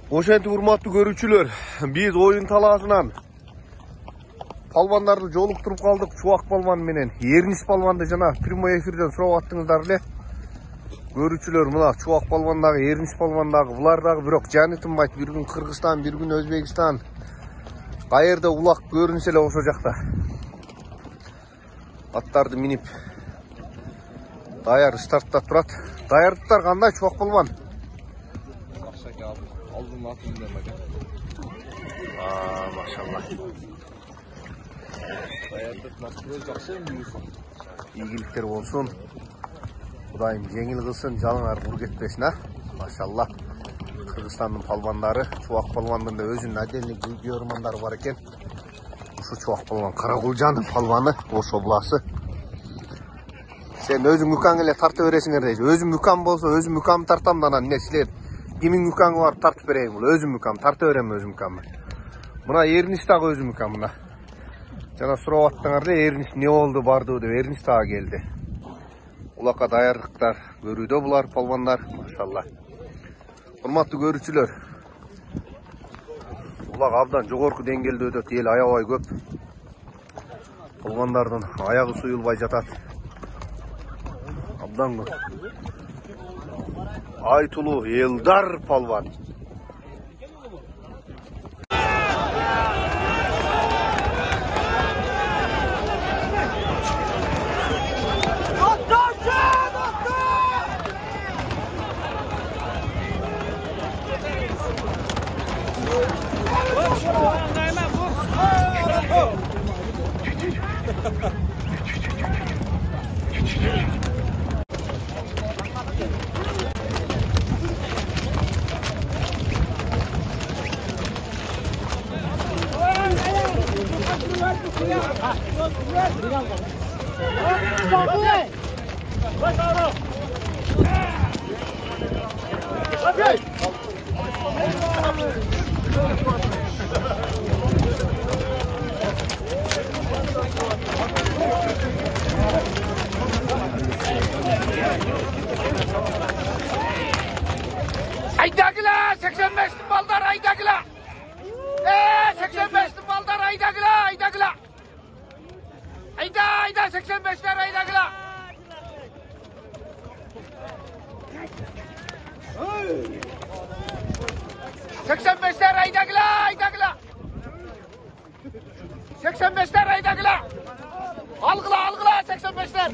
Ошентип урматтуу көрүүчүлөр, биз оюн талаасынан палвандарды жолуктуруп калдык. Чубак палван менен Эрнис палванды жана прямой эфирден сурап аттыңыздар эле. Көрүүчүлөр, мына Чубак палван дагы, Эрнис палван дагы, булар дагы бирок жаны тынбайт. Бир күн Кыргызстан, бир күн Өзбекстан. Каерде улак көрүнсө эле ошо жакта. Аттарды минип даяр стартта турат. Даярдыктар кандай, Чубак палван? Машалла. Ийгиликтер болсун. Кудайым жеңил кылсын, жалыңар кур кетпесин, а? Машалла. Кыргызстандын палвандары, Чубак палвандын да өзүнүн отдельный көрөрмандары бар экен. Ушу Чубак палван Каракулжанын палваны, Ош обласы. Сен өзүң үкаң эле тарта бересиңер дейт. Өзүм үкам болсо, өзүм үкам тартам да анан эмне силер кимиң үкаңы бар тартып берейин, бул өзүм үкам, тарта берем өзүм үкамды. Мына Эрнис дагы өзүм үкам мына. Жана сурап аттыңар эле, Эрнис эмне болду, барды деп Эрнис дагы келди. Улакка даярдыктар көрүүдө булар палвандар, машалла. Урматтуу көрүүчүлөр, улак абдан жогорку деңгээлде өтөт, эл аябай көп. Палвандардын аягы суюлбай жатат. Абдан көп. Айтулуу Элдар палван. Aydagıla 85'li baldar aydagıla. 85'li baldar aydagıla aydagıla. Ayda 85'ler aydagıla. ...85'ler aydagıla aydagıla. 85'ler aydagıla. Algıla 85'ler.